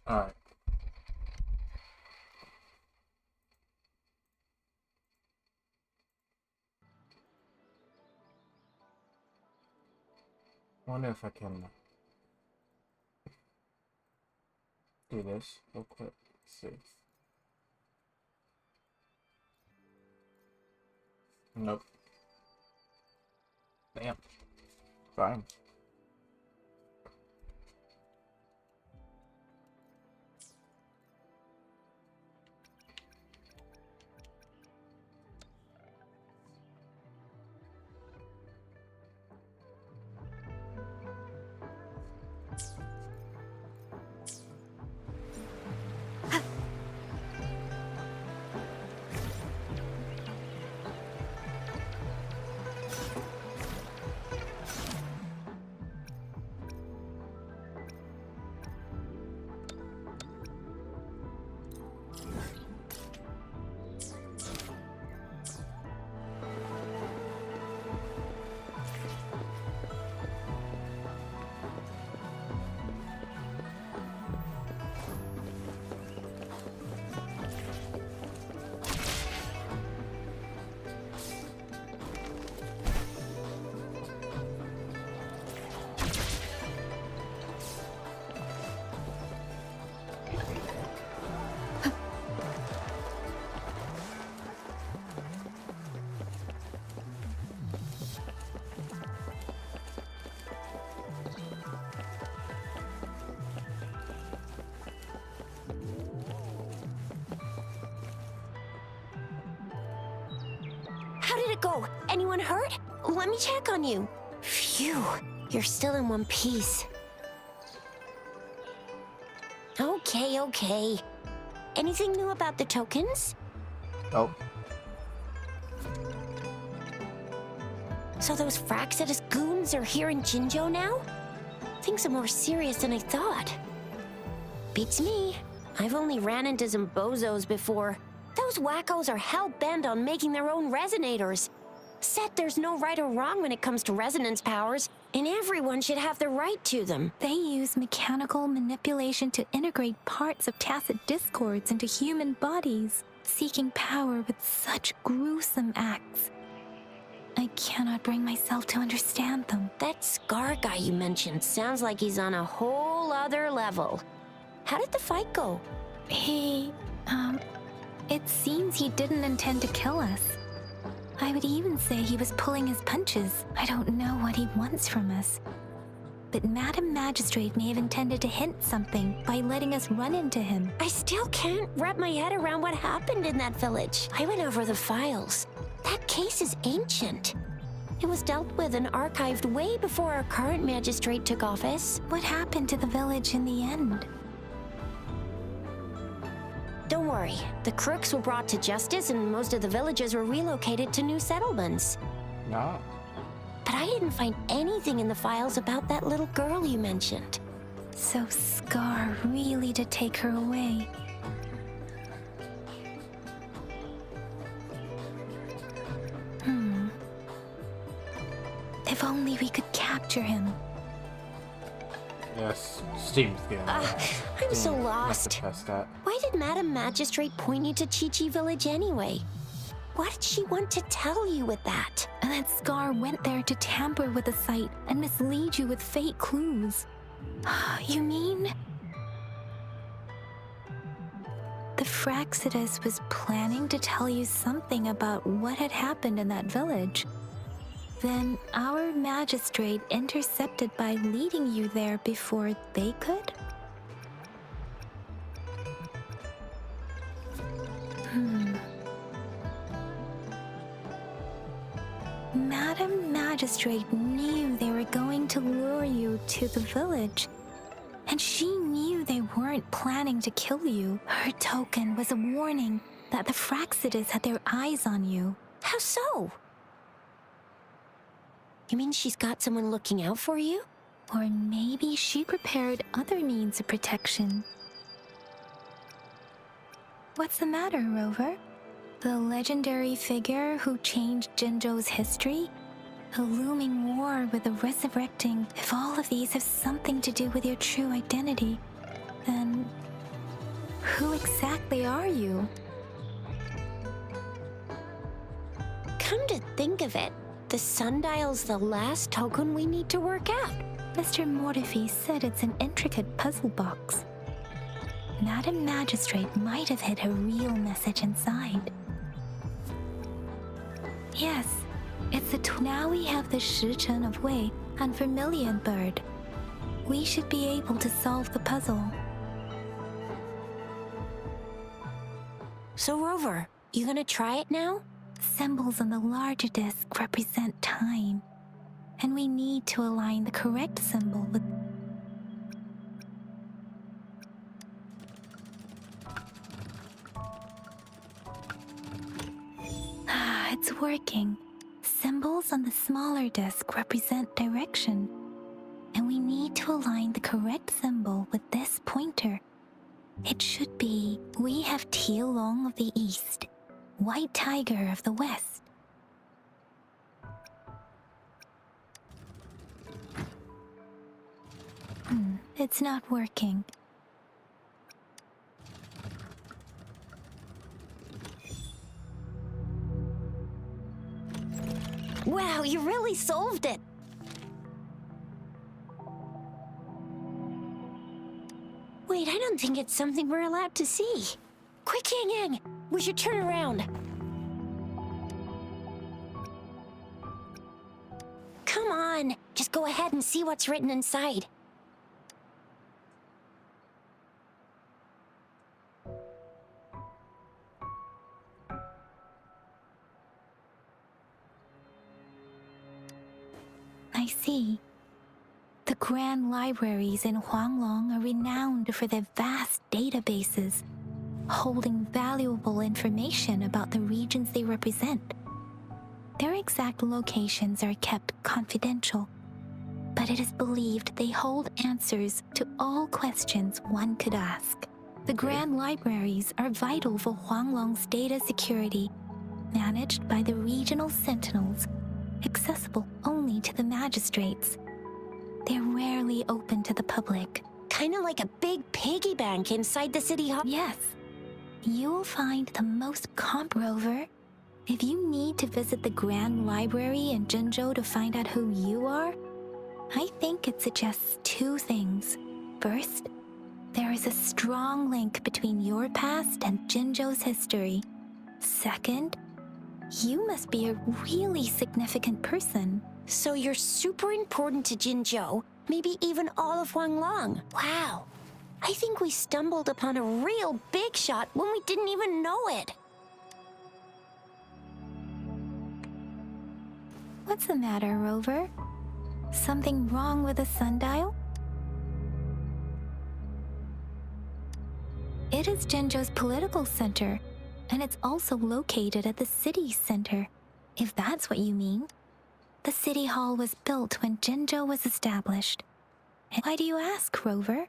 Alright. Wonder if I can do this real quick. Let's see. Nope. Damn. Fine. How did it go? Anyone hurt? Let me check on you. Phew, you're still in one piece. Okay. Anything new about the tokens? Oh. So those Fraccidus goons are here in Jinzhou now? Things are more serious than I thought. Beats me. I've only ran into some bozos before. Those wackos are hell-bent on making their own resonators. Said there's no right or wrong when it comes to resonance powers, and everyone should have the right to them. They use mechanical manipulation to integrate parts of tacit discords into human bodies, seeking power with such gruesome acts. I cannot bring myself to understand them. That Scar guy you mentioned sounds like he's on a whole other level. How did the fight go? It seems he didn't intend to kill us. I would even say he was pulling his punches. I don't know what he wants from us. But Madam Magistrate may have intended to hint something by letting us run into him. I still can't wrap my head around what happened in that village. I went over the files. That case is ancient. It was dealt with and archived way before our current magistrate took office. What happened to the village in the end? Don't worry, the crooks were brought to justice and most of the villagers were relocated to new settlements. No. But I didn't find anything in the files about that little girl you mentioned. So Scar really did take her away. If only we could capture him. Yes, Steam's getting I'm so lost. That. Why did Madam Magistrate point you to Qiqi Village anyway? What did she want to tell you with that? And that Scar went there to tamper with the site and mislead you with fake clues. You mean? The Fraccidus was planning to tell you something about what had happened in that village. Then our magistrate intercepted by leading you there before they could? Madam Magistrate knew they were going to lure you to the village. And she knew they weren't planning to kill you. Her token was a warning that the Fraccidus had their eyes on you. How so? You mean she's got someone looking out for you? Or maybe she prepared other means of protection. What's the matter, Rover? The legendary figure who changed Jinzhou's history? A looming war with the resurrecting. If all of these have something to do with your true identity, then Who exactly are you? Come to think of it, the sundial's the last token we need to work out. Mr. Mortefi said it's an intricate puzzle box. Madam Magistrate might have hid a real message inside. Yes, it's now we have the Shichen of Wei and Vermilion Bird. We should be able to solve the puzzle. So Rover, you gonna try it now? Symbols on the larger disc represent time, and we need to align the correct symbol with... It's working. Symbols on the smaller disc represent direction, and we need to align the correct symbol with this pointer. It should be, we have Tielong of the East, White Tiger of the West. It's not working. Wow, you really solved it! Wait, I don't think it's something we're allowed to see. Quick, Yang Yang! We should turn around. Come on, just go ahead and see what's written inside. I see. The grand libraries in Huanglong are renowned for their vast databases, holding valuable information about the regions they represent. Their exact locations are kept confidential, but it is believed they hold answers to all questions one could ask. The grand libraries are vital for Huanglong's data security, managed by the regional sentinels, accessible only to the magistrates. They're rarely open to the public. Kinda like a big piggy bank inside the city hall. Yes, you'll find the most Rover. If you need to visit the Grand Library in Jinzhou to find out who you are, I think it suggests two things. First, there is a strong link between your past and Jinzhou's history. Second, you must be a really significant person. So you're super important to Jinzhou, maybe even all of Huanglong. Wow. I think we stumbled upon a real big shot when we didn't even know it. What's the matter, Rover? Something wrong with the sundial? It is Jinzhou's political center, and it's also located at the city center, if that's what you mean. The city hall was built when Jinzhou was established. And why do you ask, Rover?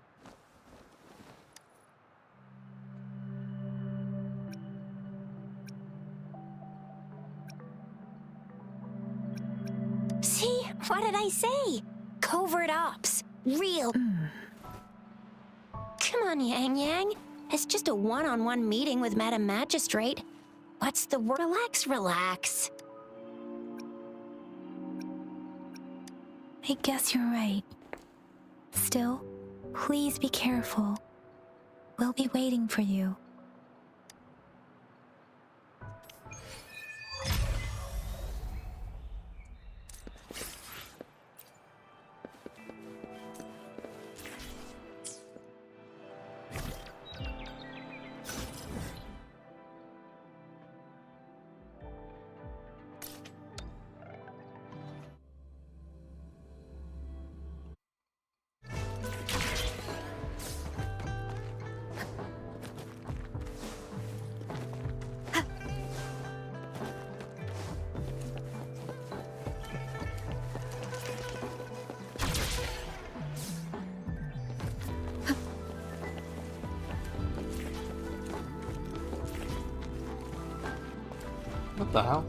See? What did I say? Covert ops. Real. Come on, Yang Yang. It's just a one-on-one meeting with Madam Magistrate. What's the word? Relax, relax. I guess you're right. Still, please be careful. We'll be waiting for you. What the hell?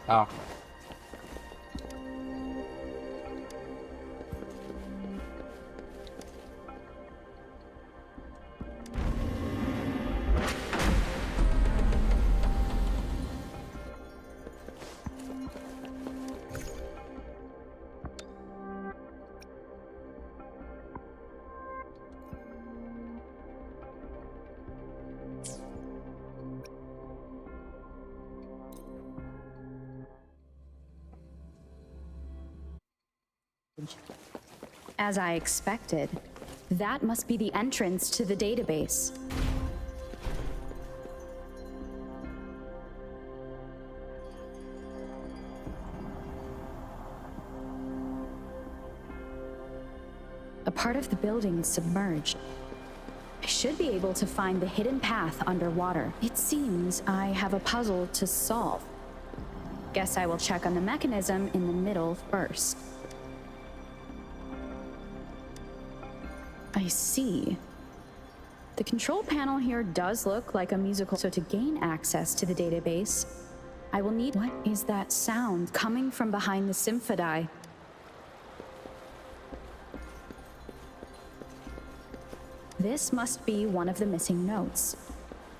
Oh. As I expected, that must be the entrance to the database. A part of the building is submerged. I should be able to find the hidden path underwater. It seems I have a puzzle to solve. Guess I will check on the mechanism in the middle first. I see. The control panel here does look like a musical, so to gain access to the database, I will need... What is that sound coming from behind the Symphodi? This must be one of the missing notes.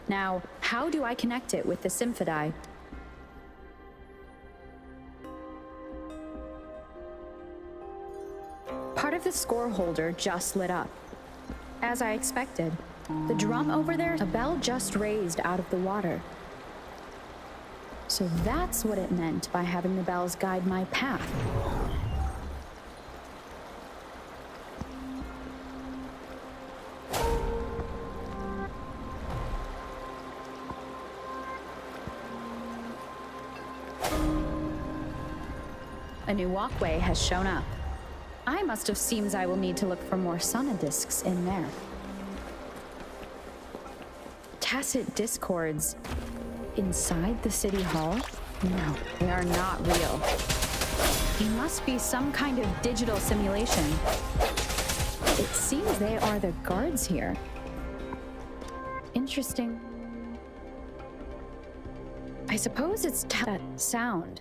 Now, how do I connect it with the Symphodi? Part of the score holder just lit up. As I expected, the drum over there, a bell just raised out of the water. So that's what it meant by having the bells guide my path. A new walkway has shown up. I must have seems I will need to look for more sonodiscs in there. Tacit discords inside the city hall? No, they are not real. They must be some kind of digital simulation. It seems they are the guards here. Interesting. I suppose it's that sound.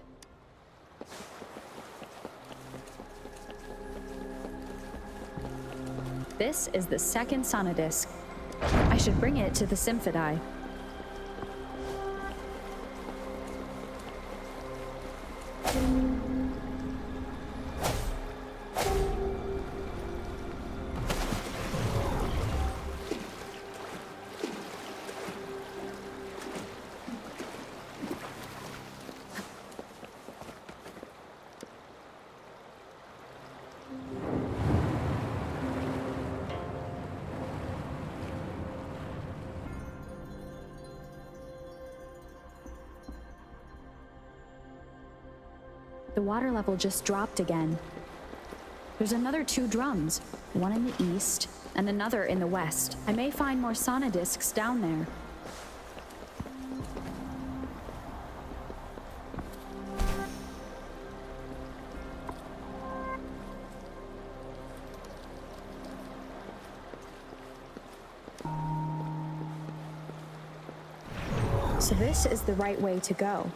This is the second sonodisc. I should bring it to the Symphodi. The water level just dropped again. There's another 2 drums, one in the east and another in the west. I may find more sonodiscs down there. So this is the right way to go.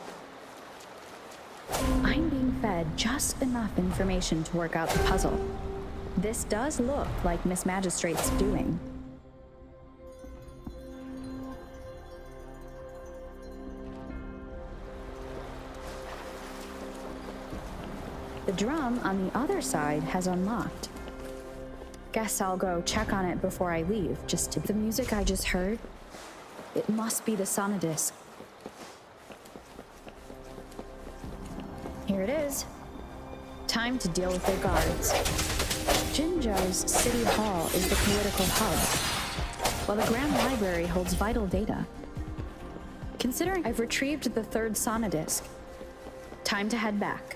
I'm being fed just enough information to work out the puzzle. This does look like Miss Magistrate's doing. The drum on the other side has unlocked. Guess I'll go check on it before I leave, just to... The music I just heard, it must be the Sonodisc. Here it is. Time to deal with their guards. Jinzhou's City Hall is the political hub, while the Grand Library holds vital data. Considering I've retrieved the third Sonodisc, time to head back.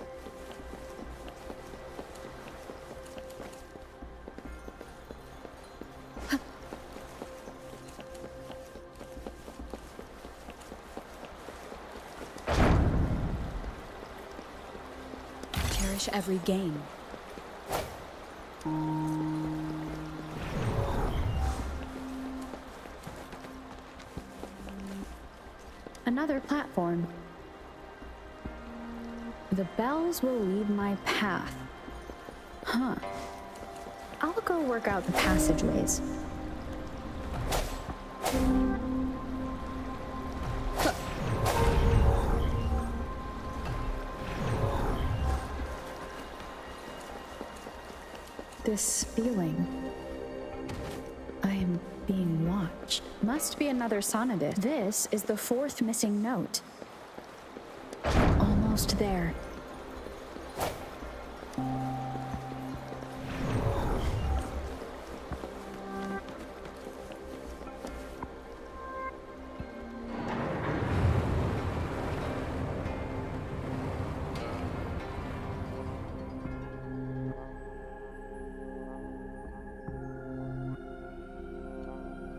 Cherish every gain. Another platform. The bells will lead my path. Huh. I'll go work out the passageways. This feeling. I am being watched. Must be another Sonodisc. This is the fourth missing note. Almost there.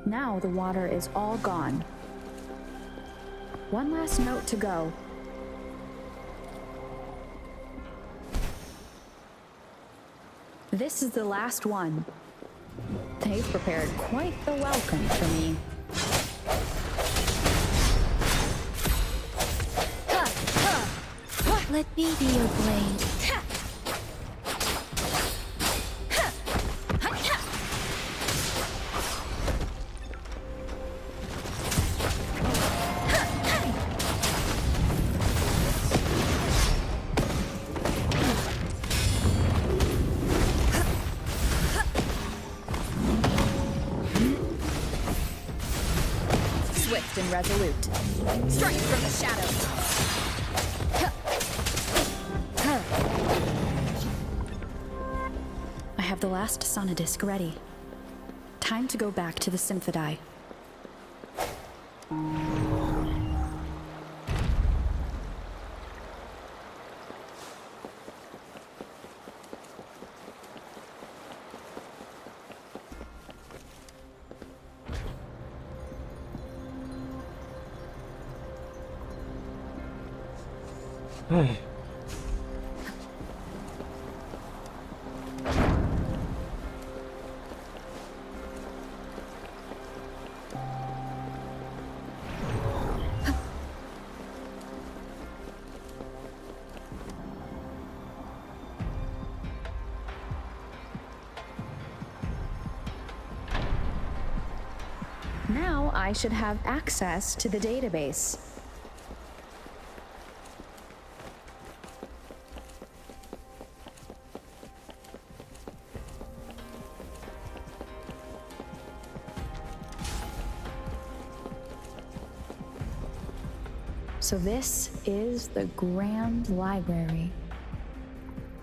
Now the water is all gone. One last note to go. This is the last one. They've prepared quite the welcome for me. Let me be your blade. Swift and resolute. Strike from the shadows. I have the last Sonodisc ready. Time to go back to the Symphodi. Hey. Now I should have access to the database. So this is the Grand Library.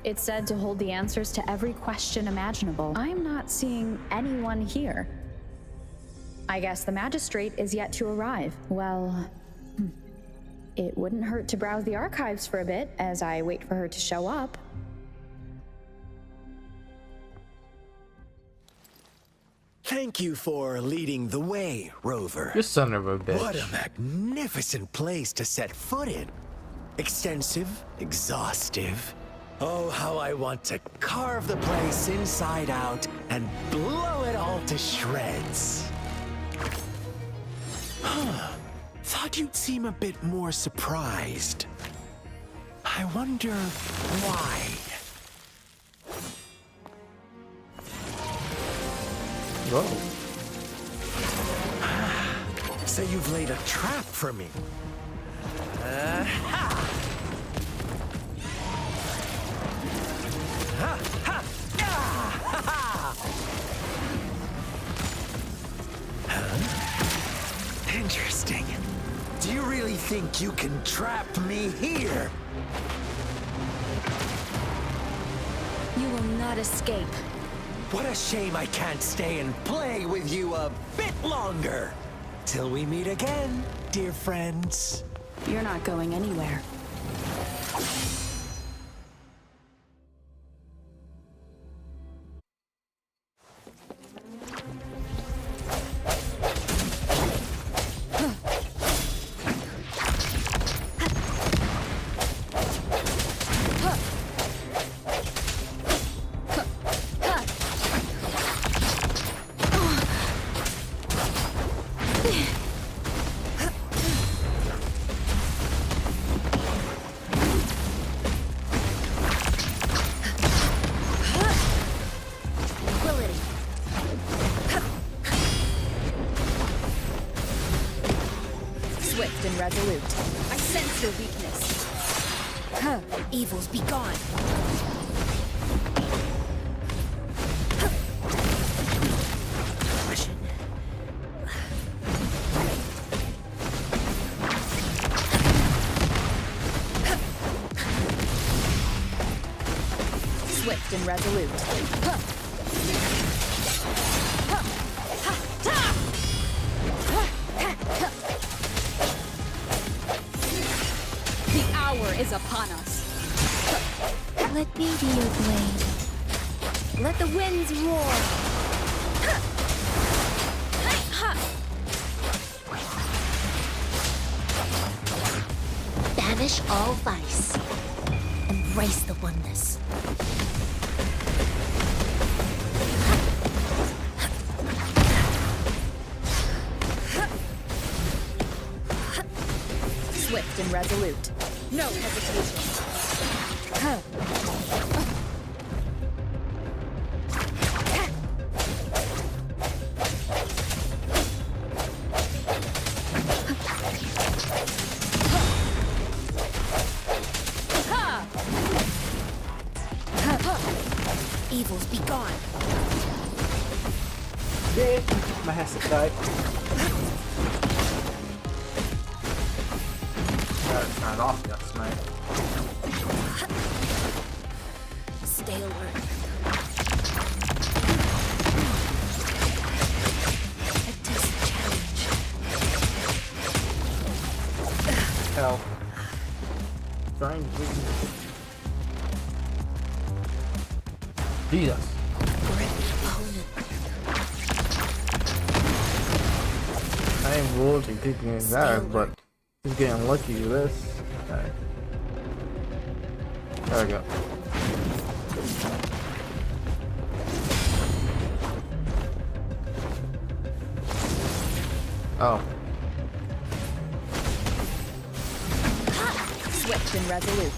It's said to hold the answers to every question imaginable. I'm not seeing anyone here. I guess the magistrate is yet to arrive. Well, it wouldn't hurt to browse the archives for a bit as I wait for her to show up. Thank you for leading the way, Rover. You son of a bitch. What a magnificent place to set foot in. Extensive, exhaustive. Oh, how I want to carve the place inside out and blow it all to shreds. Thought you'd seem a bit more surprised. I wonder why. Whoa. So you've laid a trap for me. you can trap me here? You will not escape. What a shame I can't stay and play with you a bit longer. Till we meet again, dear friends. You're not going anywhere. Swift and resolute. I sense your weakness. Evils be gone. Swift and resolute. Is upon us. Let me be your blade. Let the winds roar. Banish all vice. Embrace the oneness. Swift and resolute. No hesitation. Evils be gone. Yeah, my headset died. Gotta turn it off, yes, mate. Stay alert. A test challenge. Hell. Trying to Jesus. I ain't ruled to kicking his ass, but he's getting lucky with this. Okay. There we go. Oh. Swift and resolute.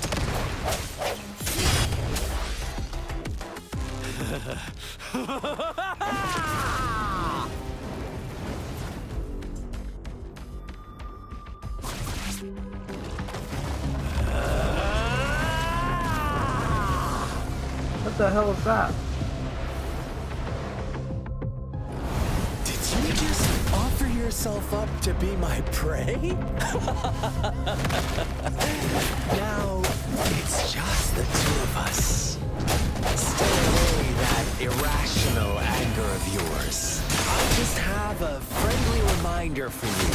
What the hell is that? Did you just offer yourself up to be my prey? Now, it's just the two of us. Stay away that irrational anger of yours. I just have a friendly reminder for you.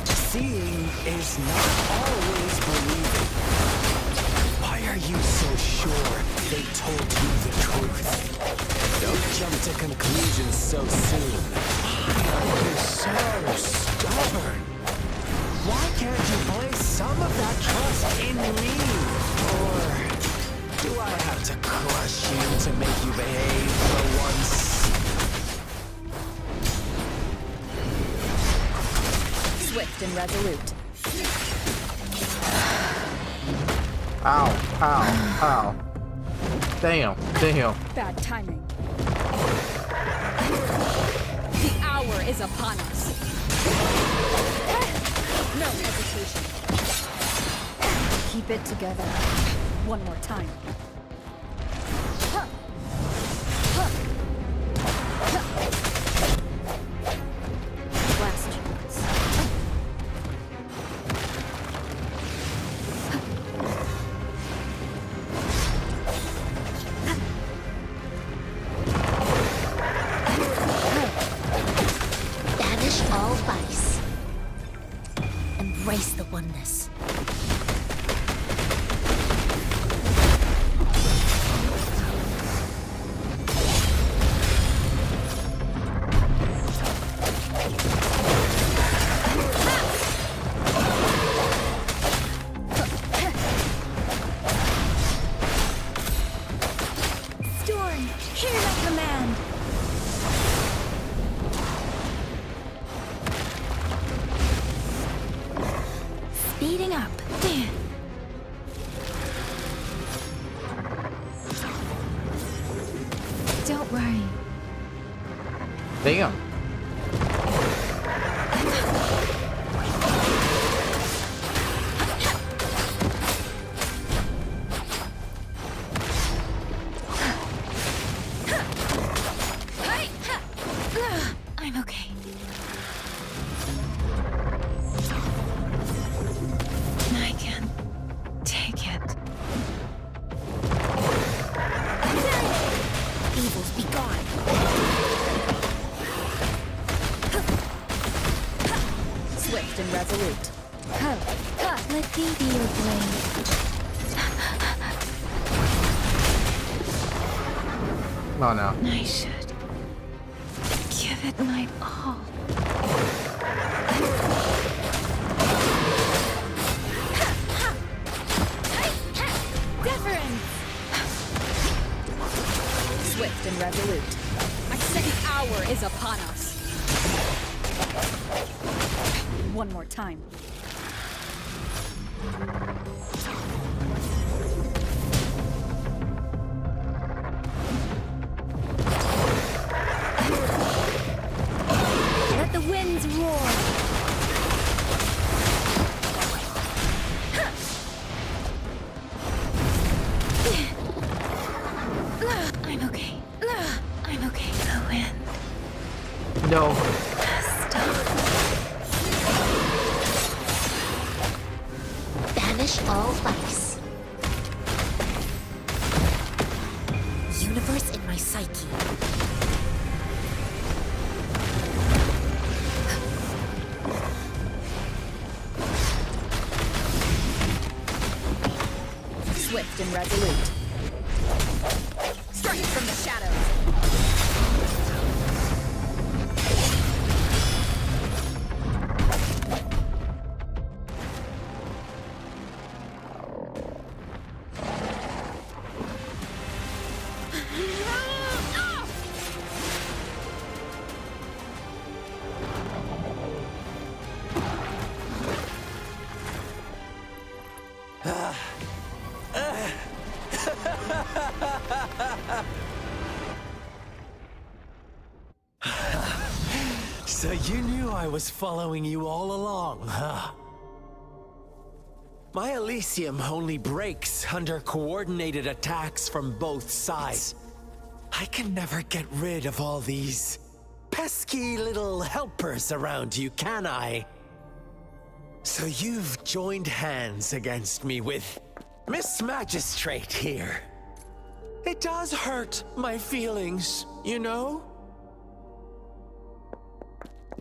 Seeing is not always believing. Why are you so sure they told you the truth? Don't jump to conclusions so soon. Why are you so stubborn? Why can't you place some of that trust in me? Or do I have to crush you to make you behave for once? Swift and resolute. Ow, ow, ow. Damn, damn. Bad timing. The hour is upon us. No hesitation. Keep it together. One more time. Last chance. Damn. I'm okay. I can take it. Evils be gone. Swift and resolute. Let me be your blade. Oh no. I should give it my all. Deference! Swift and resolute. My second hour is upon us. One more time. Let the winds roar. I'm okay. I'm okay. The wind. No. Stop. Banish all vice. Universe in my psyche. Swift and resolute. Strike from the shadows. So you knew I was following you all along, huh? My Elysium only breaks under coordinated attacks from both sides. I can never get rid of all these pesky little helpers around you, can I? So you've joined hands against me with Miss Magistrate here. It does hurt my feelings, you know?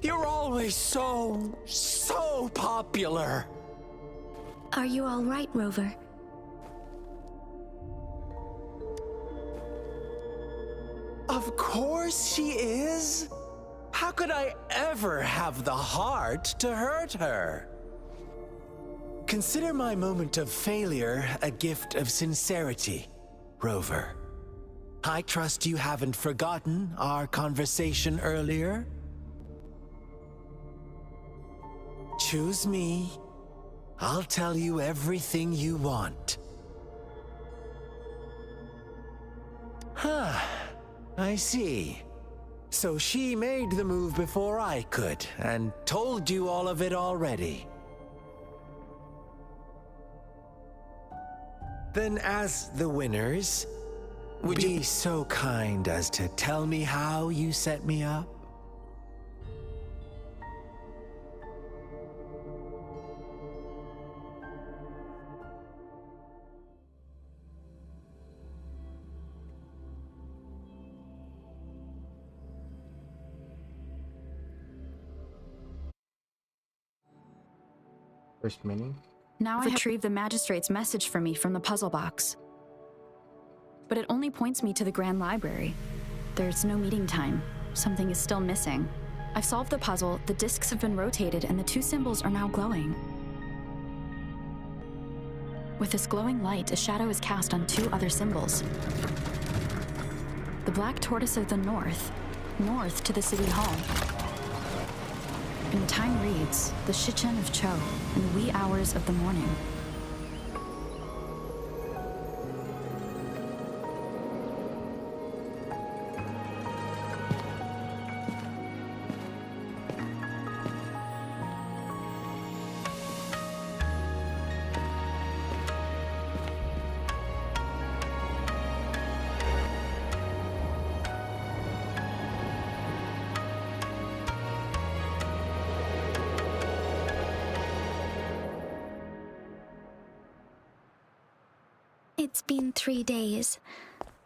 You're always so popular. Are you all right, Rover? Of course she is. How could I ever have the heart to hurt her? Consider my moment of failure a gift of sincerity, Rover. I trust you haven't forgotten our conversation earlier. Choose me. I'll tell you everything you want. Huh. I see. So she made the move before I could, and told you all of it already. Then as the winners, would you be so kind as to tell me how you set me up? First mini. Now I retrieve the magistrate's message for me from the puzzle box. But it only points me to the Grand Library. There's no meeting time. Something is still missing. I've solved the puzzle, the discs have been rotated, and the two symbols are now glowing. With this glowing light, a shadow is cast on two other symbols. The black tortoise of the north to the city hall. And the time reads, the Shichen of Cho, in the wee hours of the morning. It's been 3 days.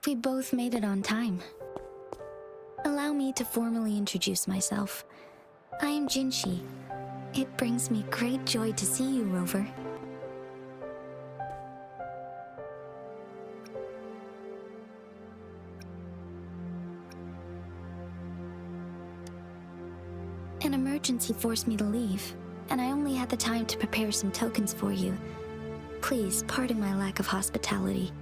We both made it on time. Allow me to formally introduce myself. I am Jinshi. It brings me great joy to see you, Rover. An emergency forced me to leave, and I only had the time to prepare some tokens for you. Please pardon my lack of hospitality.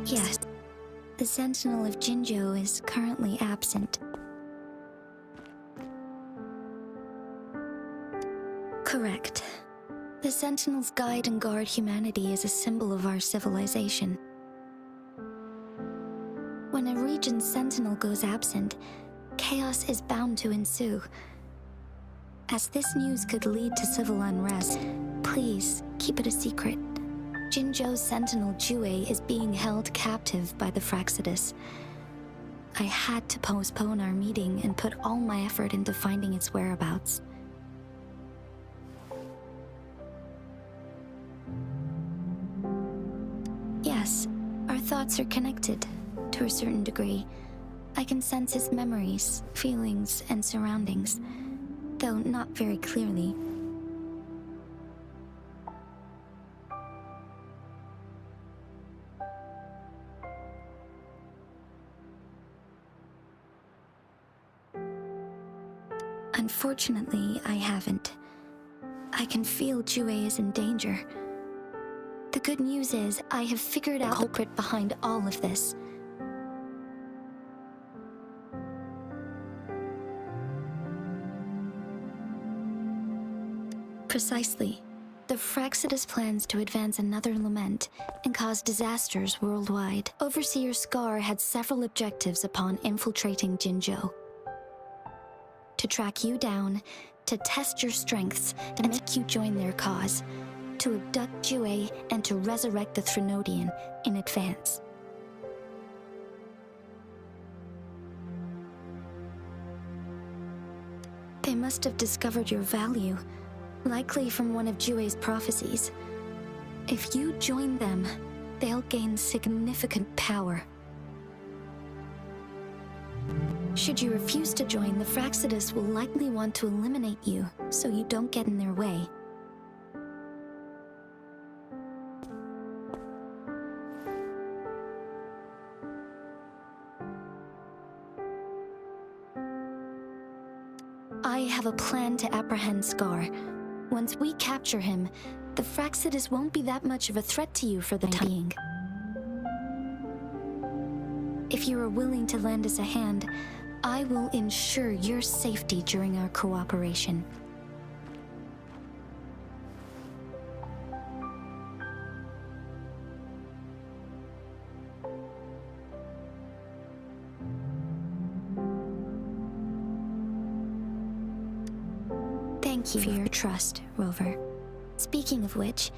Yes, the Sentinel of Jinzhou is currently absent. Correct. The Sentinels guide and guard humanity as a symbol of our civilization. When a region's sentinel goes absent, chaos is bound to ensue. As this news could lead to civil unrest, please keep it a secret. Jinzhou's sentinel Jue is being held captive by the Fraxidus. I had to postpone our meeting and put all my effort into finding its whereabouts. Yes, our thoughts are connected. To a certain degree, I can sense his memories, feelings, and surroundings, though not very clearly. Unfortunately, I haven't. I can feel Jue is in danger. The good news is, I have figured out the culprit behind all of this. Precisely. The Fraxidus plans to advance another lament and cause disasters worldwide. Overseer Scar had several objectives upon infiltrating Jinzhou. To track you down, to test your strengths, and make you join their cause. To abduct Jue and to resurrect the Threnodian in advance. They must have discovered your value. Likely from one of Jue's prophecies. If you join them, they'll gain significant power. Should you refuse to join, the Fraxidus will likely want to eliminate you, so you don't get in their way. I have a plan to apprehend Scar. Once we capture him, the Fraxidus won't be that much of a threat to you for the time being. If you are willing to lend us a hand, I will ensure your safety during our cooperation. Thank you for your trust, Rover. Speaking of which,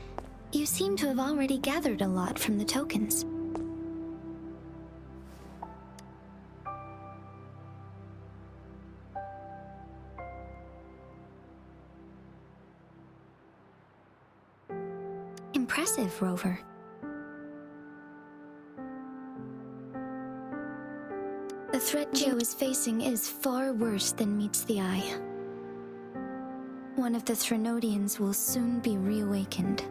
you seem to have already gathered a lot from the tokens. Impressive, Rover. The threat Joe is facing is far worse than meets the eye. One of the Threnodians will soon be reawakened.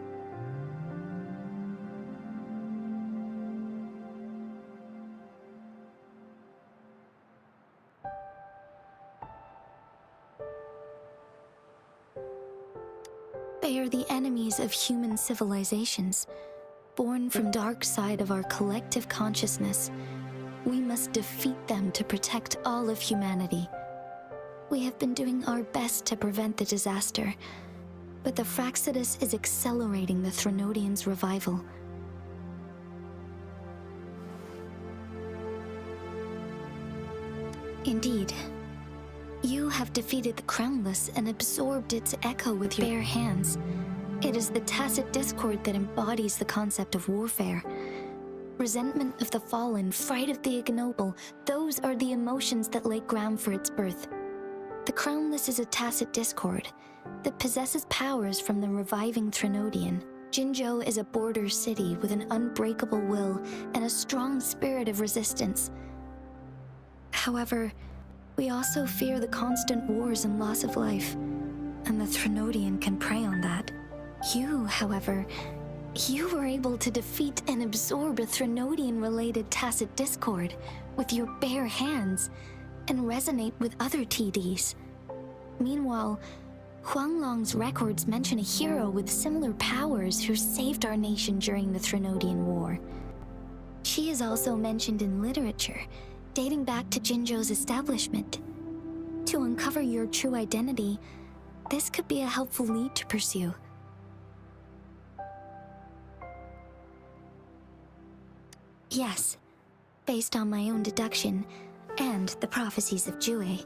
They are the enemies of human civilizations, born from dark side of our collective consciousness. We must defeat them to protect all of humanity. We have been doing our best to prevent the disaster, but the Fraxidus is accelerating the Threnodians' revival. Indeed, you have defeated the Crownless and absorbed its echo with your bare hands. It is the tacit discord that embodies the concept of warfare. Resentment of the fallen, fright of the ignoble, those are the emotions that lay ground for its birth. The Crownless is a tacit discord, that possesses powers from the reviving Threnodian. Jinzhou is a border city with an unbreakable will and a strong spirit of resistance. However, we also fear the constant wars and loss of life, and the Threnodian can prey on that. You, however, you were able to defeat and absorb a Threnodian-related tacit discord with your bare hands and resonate with other TDs. Meanwhile, Huanglong's records mention a hero with similar powers who saved our nation during the Threnodian War. She is also mentioned in literature, dating back to Jinzhou's establishment. To uncover your true identity, this could be a helpful lead to pursue. Yes, based on my own deduction and the prophecies of Jue.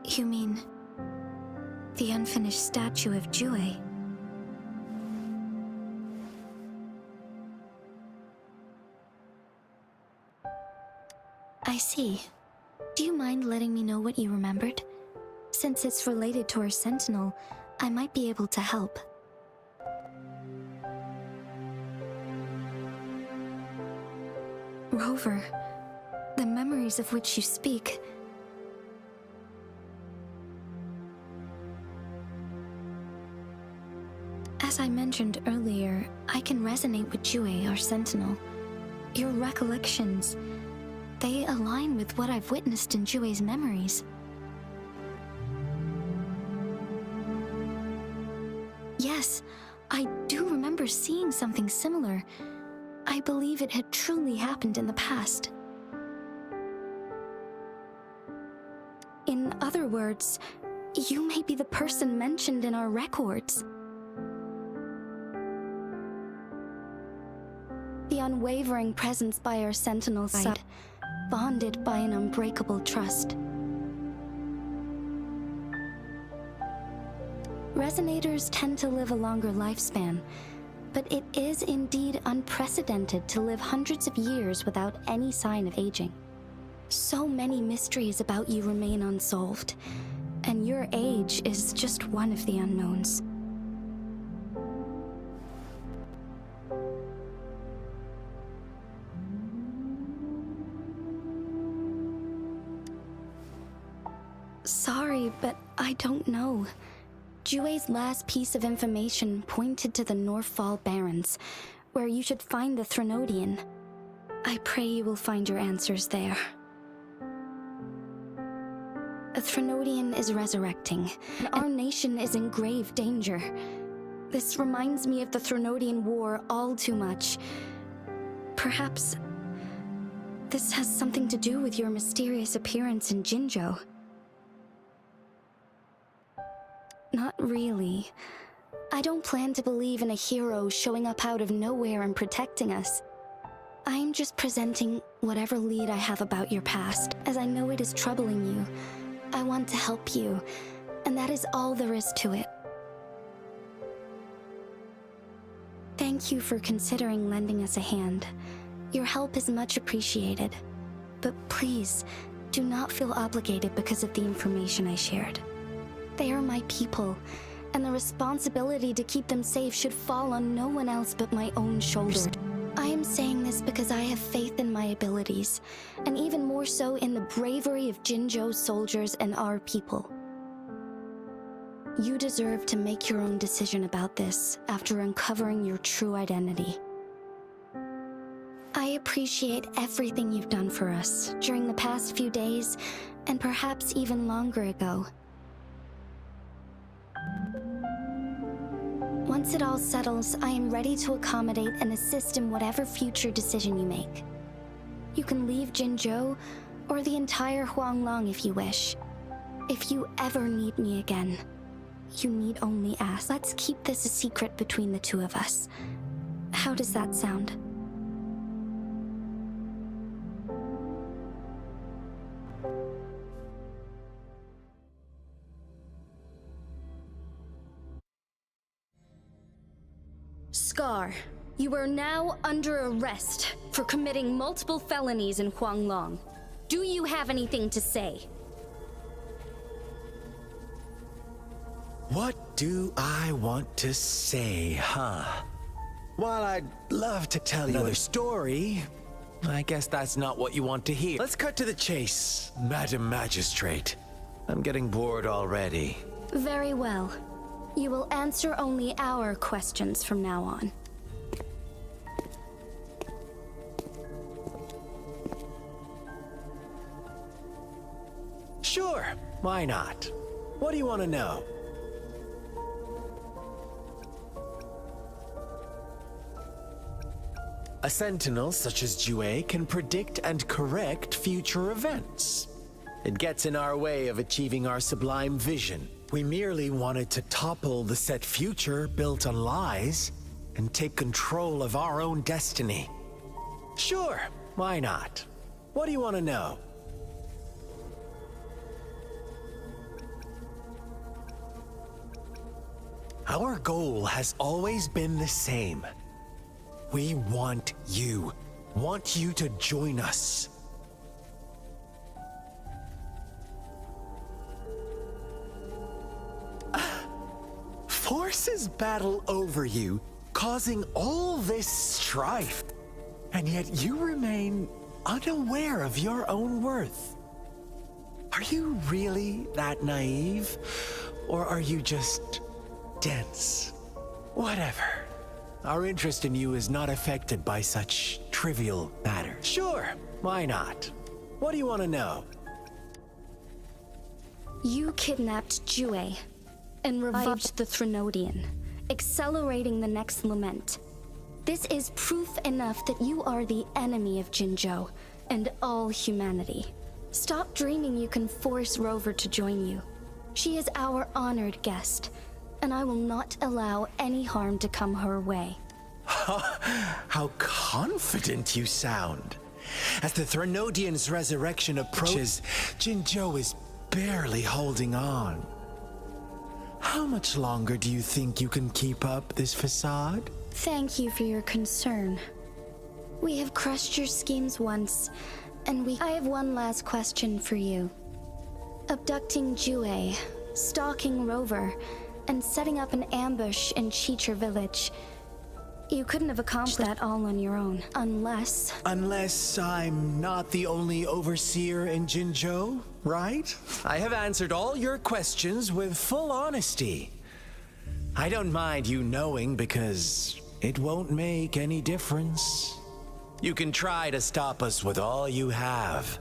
You mean the unfinished statue of Jue? I see. Do you mind letting me know what you remembered? Since it's related to our sentinel, I might be able to help. Rover, the memories of which you speak. As I mentioned earlier, I can resonate with Jue, our sentinel. Your recollections, they align with what I've witnessed in Jue's memories. Yes, I do remember seeing something similar. I believe it had truly happened in the past. In other words, you may be the person mentioned in our records. The unwavering presence by our sentinel's side, bonded by an unbreakable trust. Resonators tend to live a longer lifespan, but it is indeed unprecedented to live hundreds of years without any sign of aging. So many mysteries about you remain unsolved, and your age is just one of the unknowns. Sorry, but I don't know. Jue's last piece of information pointed to the Northfall Barrens, where you should find the Threnodian. I pray you will find your answers there. A Threnodian is resurrecting, and our nation is in grave danger. This reminds me of the Threnodian War all too much. Perhaps this has something to do with your mysterious appearance in Jinzhou. Not really. I don't plan to believe in a hero showing up out of nowhere and protecting us. I'm just presenting whatever lead I have about your past, as I know it is troubling you. I want to help you, and that is all there is to it. Thank you for considering lending us a hand. Your help is much appreciated. But please, do not feel obligated because of the information I shared. They are my people, and the responsibility to keep them safe should fall on no one else but my own shoulders. I am saying this because I have faith in my abilities, and even more so in the bravery of Jinzhou's soldiers and our people. You deserve to make your own decision about this after uncovering your true identity. I appreciate everything you've done for us during the past few days, and perhaps even longer ago. Once it all settles, I am ready to accommodate and assist in whatever future decision you make. You can leave Jinzhou, or the entire Huanglong if you wish. If you ever need me again, you need only ask. Let's keep this a secret between the two of us. How does that sound? Scar, You are now under arrest for committing multiple felonies in Huanglong. Do you have anything to say? What do I want to say, huh? While I'd love to tell you another story, I guess that's not what you want to hear. Let's cut to the chase, Madam Magistrate. I'm getting bored already. Very well. You will answer only our questions from now on. Sure, why not? What do you want to know? A sentinel such as Jue can predict and correct future events. It gets in our way of achieving our sublime vision. We merely wanted to topple the set future built on lies and take control of our own destiny. Sure, why not? What do you want to know? Our goal has always been the same. We want you to join us. Forces battle over you, causing all this strife, and yet you remain unaware of your own worth. Are you really that naive, or are you just dense? Whatever. Our interest in you is not affected by such trivial matters. Sure, why not? What do you want to know? You kidnapped Jue and revived the Threnodian, accelerating the next lament. This is proof enough that you are the enemy of Jinzhou and all humanity. Stop dreaming you can force Rover to join you. She is our honored guest, and I will not allow any harm to come her way. How confident you sound. As the Threnodian's resurrection approaches, Jinzhou is barely holding on. How much longer do you think you can keep up this facade? Thank you for your concern. We have crushed your schemes once, and I have one last question for you. Abducting Jue, stalking Rover, and setting up an ambush in Chicher village. You couldn't have accomplished that all on your own, unless... Unless I'm not the only overseer in Jinzhou, right? I have answered all your questions with full honesty. I don't mind you knowing because it won't make any difference. You can try to stop us with all you have,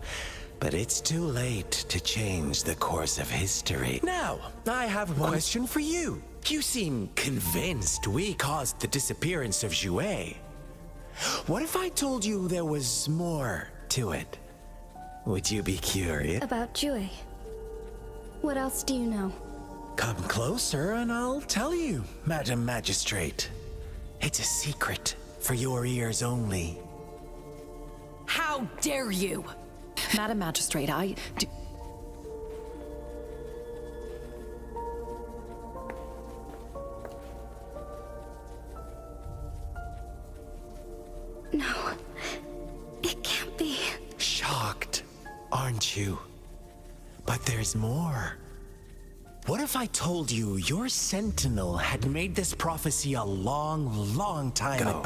but it's too late to change the course of history. Now, I have one question for you. You seem convinced we caused the disappearance of Jue. What if I told you there was more to it? Would you be curious? About Jue. What else do you know? Come closer and I'll tell you, Madam Magistrate. It's a secret for your ears only. How dare you! Madam Magistrate, No, it can't be. Shocked, aren't you? But there's more. What if I told you your sentinel had made this prophecy a long, long time ago?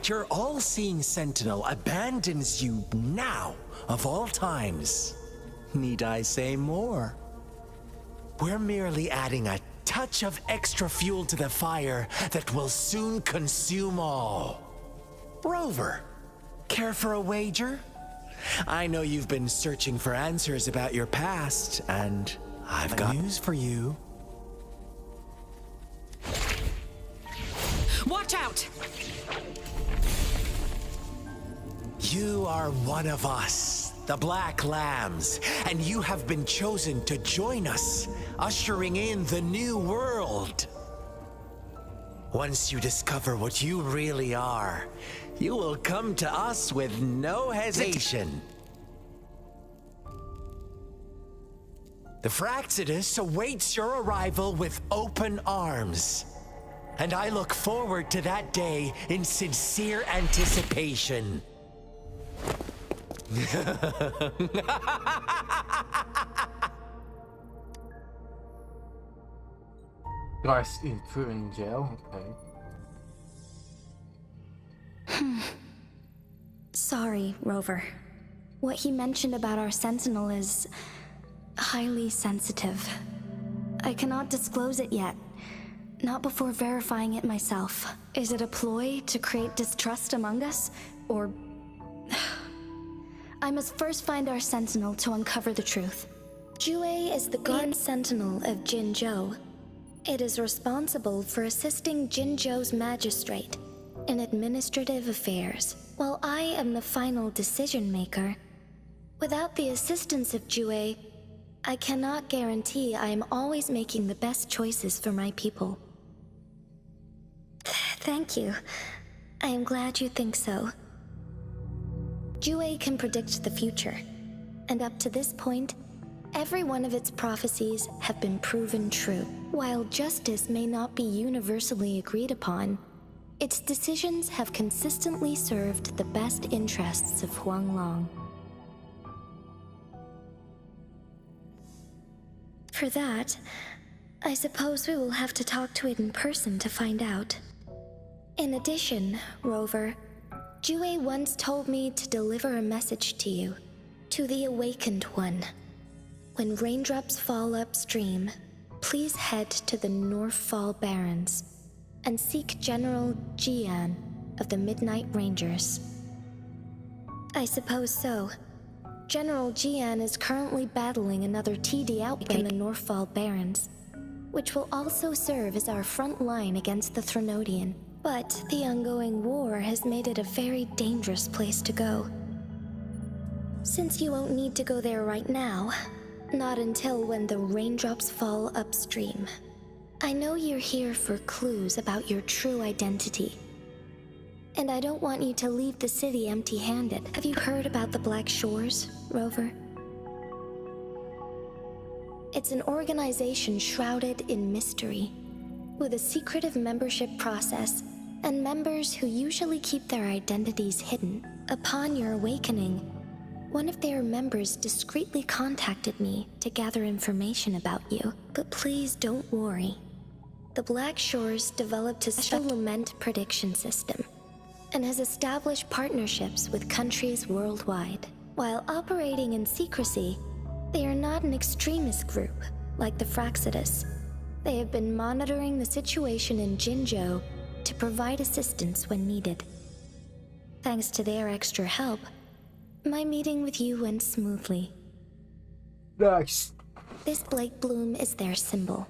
Your all-seeing sentinel abandons you now, of all times. Need I say more? We're merely adding a touch of extra fuel to the fire that will soon consume all. Rover, care for a wager? I know you've been searching for answers about your past, and I've got news for you. Watch out! You are one of us, the Black Lambs, and you have been chosen to join us, ushering in the new world. Once you discover what you really are, you will come to us with no hesitation. The Fraxidus awaits your arrival with open arms. and I look forward to that day in sincere anticipation. Guys, he's put in jail. Okay. Sorry, Rover. What he mentioned about our Sentinel is highly sensitive. I cannot disclose it yet. Not before verifying it myself. Is it a ploy to create distrust among us? Or... I must first find our Sentinel to uncover the truth. Jue is the guard Sentinel of Jinzhou. It is responsible for assisting Jinzhou's magistrate in administrative affairs, while I am the final decision maker. Without the assistance of Jue, I cannot guarantee I am always making the best choices for my people. Thank you. I am glad you think so. Jue can predict the future, and up to this point, every one of its prophecies have been proven true. While justice may not be universally agreed upon, its decisions have consistently served the best interests of Huanglong. For that, I suppose we will have to talk to it in person to find out. In addition, Rover, Jue once told me to deliver a message to you, to the Awakened One. When raindrops fall upstream, please head to the Northfall Barrens and seek General Jian of the Midnight Rangers. I suppose so. General Jian is currently battling another TD outbreak in the Northfall Barrens, which will also serve as our front line against the Threnodian. But the ongoing war has made it a very dangerous place to go. Since you won't need to go there right now, not until when the raindrops fall upstream. I know you're here for clues about your true identity. And I don't want you to leave the city empty-handed. Have you heard about the Black Shores, Rover? It's an organization shrouded in mystery, with a secretive membership process and members who usually keep their identities hidden. Upon your awakening, one of their members discreetly contacted me to gather information about you. But please don't worry. The Black Shores developed a special lament prediction system and has established partnerships with countries worldwide. While operating in secrecy, they are not an extremist group like the Fraxidus. They have been monitoring the situation in Jinzhou to provide assistance when needed. Thanks to their extra help, my meeting with you went smoothly. Nice. This Blake Bloom is their symbol.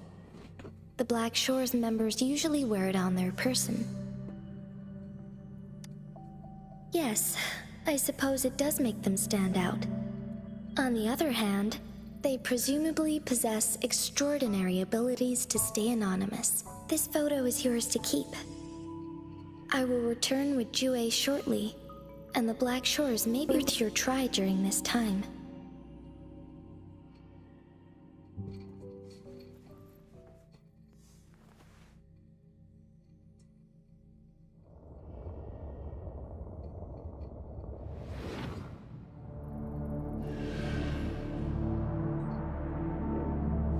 The Black Shores members usually wear it on their person. Yes, I suppose it does make them stand out. On the other hand, they presumably possess extraordinary abilities to stay anonymous. This photo is yours to keep. I will return with Jue shortly, and the Black Shores may be worth your try during this time.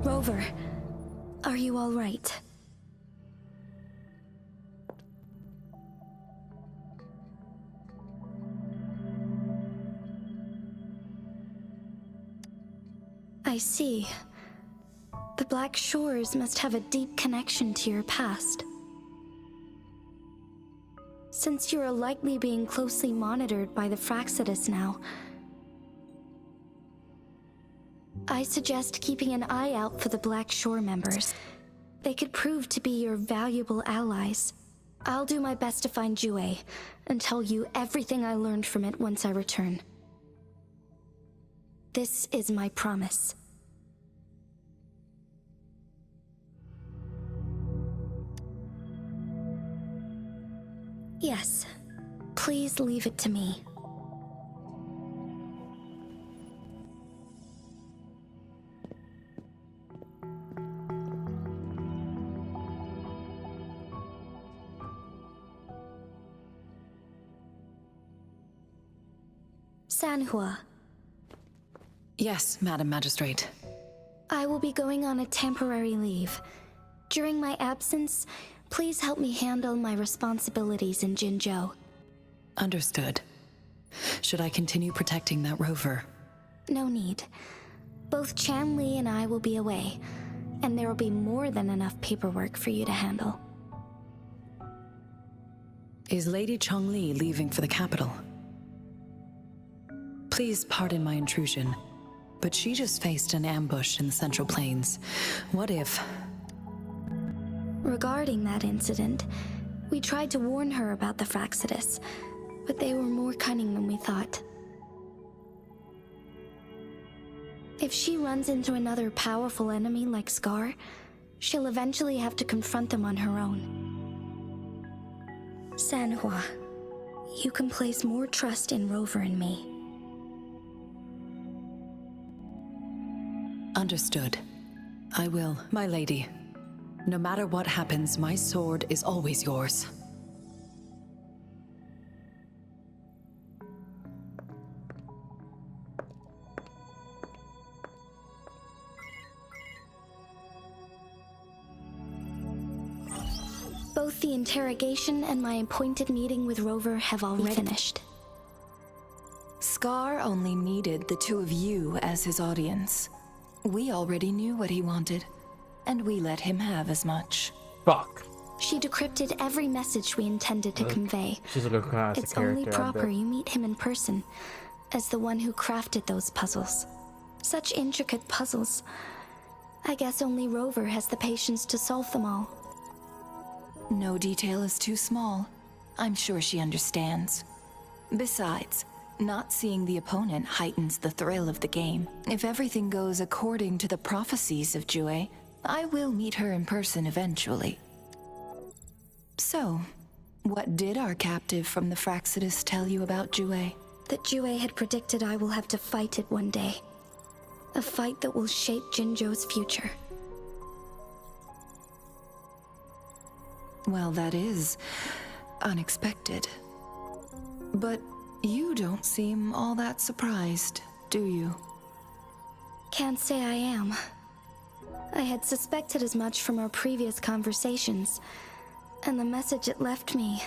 Rover, are you all right? I see. The Black Shores must have a deep connection to your past. Since you are likely being closely monitored by the Fraxidus now, I suggest keeping an eye out for the Black Shore members. They could prove to be your valuable allies. I'll do my best to find Jue and tell you everything I learned from it once I return. This is my promise. Yes, please leave it to me. Sanhua, Yes, Madam Magistrate. I will be going on a temporary leave. During my absence, please help me handle my responsibilities in Jinzhou. Understood. Should I continue protecting that rover? No need. Both Chanli and I will be away, and there will be more than enough paperwork for you to handle. Is Lady Chongli leaving for the capital? Please pardon my intrusion, but she just faced an ambush in the Central Plains. What if... Regarding that incident, we tried to warn her about the Fraxidus, but they were more cunning than we thought. If she runs into another powerful enemy like Scar, she'll eventually have to confront them on her own. Sanhua, you can place more trust in Rover and me. Understood. I will, my lady. No matter what happens, my sword is always yours. Both the interrogation and my appointed meeting with Rover have already finished. Scar only needed the two of you as his audience. We already knew what he wanted, and we let him have as much. Fuck. She decrypted every message we intended to convey. She's a good classic It's character. only I proper bet. you meet him in person, as the one who crafted those puzzles. Such intricate puzzles. I guess only Rover has the patience to solve them all. No detail is too small. I'm sure she understands. Besides, not seeing the opponent heightens the thrill of the game. If everything goes according to the prophecies of Jue, I will meet her in person eventually. So, what did our captive from the Fraxidus tell you about Jue? That Jue had predicted I will have to fight it one day. A fight that will shape Jinzhou's future. Well, that is unexpected. But you don't seem all that surprised, do you? Can't say I am. I had suspected as much from our previous conversations, and the message it left me,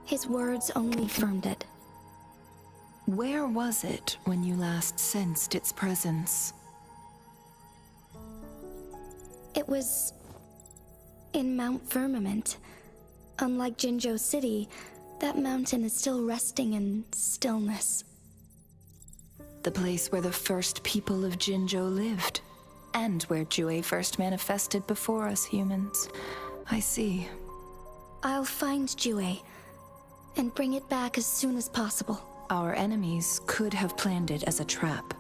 his words only confirmed it. Where was it when you last sensed its presence? It was in Mount Firmament. Unlike Jinzhou City, that mountain is still resting in stillness. The place where the first people of Jinzhou lived, and where Jue first manifested before us humans. I see. I'll find Jue and bring it back as soon as possible. Our enemies could have planned it as a trap.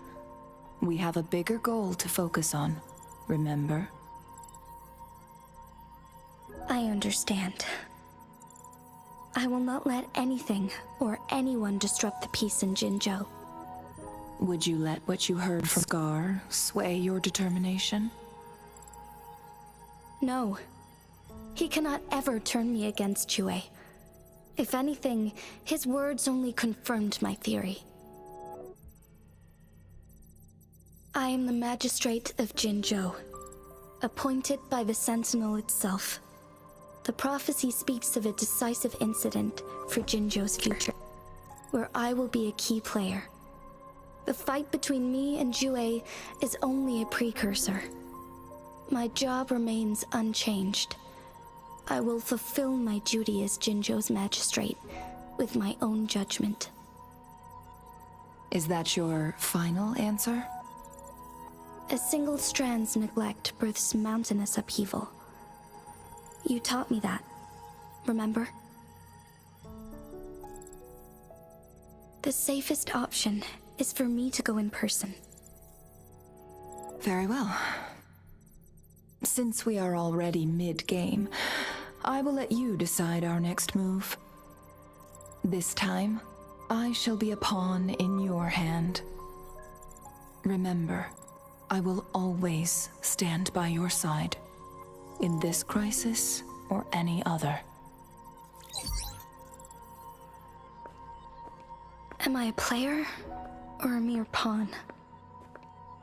We have a bigger goal to focus on, remember? I understand. I will not let anything or anyone disrupt the peace in Jinzhou. Would you let what you heard from Scar sway your determination? No. He cannot ever turn me against Jue. If anything, his words only confirmed my theory. I am the Magistrate of Jinzhou, appointed by the Sentinel itself. The prophecy speaks of a decisive incident for Jinzhou's future, where I will be a key player. The fight between me and Jue is only a precursor. My job remains unchanged. I will fulfill my duty as Jinzhou's magistrate with my own judgment. Is that your final answer? A single strand's neglect births mountainous upheaval. You taught me that, remember? The safest option is for me to go in person. Very well. Since we are already mid-game, I will let you decide our next move. This time, I shall be a pawn in your hand. Remember, I will always stand by your side, in this crisis or any other. Am I a player or a mere pawn?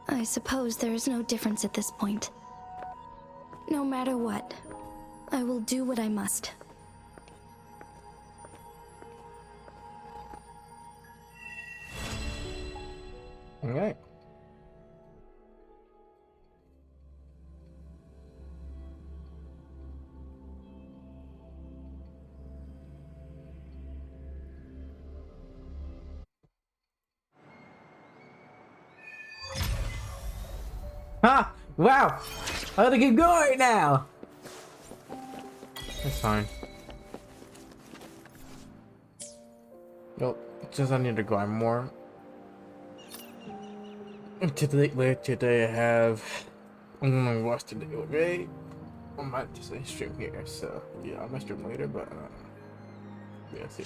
I suppose there is no difference at this point. No matter what, I will do what I must. Okay. Ha! Wow! I gotta keep going now! That's fine. Nope, just I need to grind more. Today I have... I'm gonna watch today, okay? I might just stream here, so yeah, I might stream later, but yeah, see.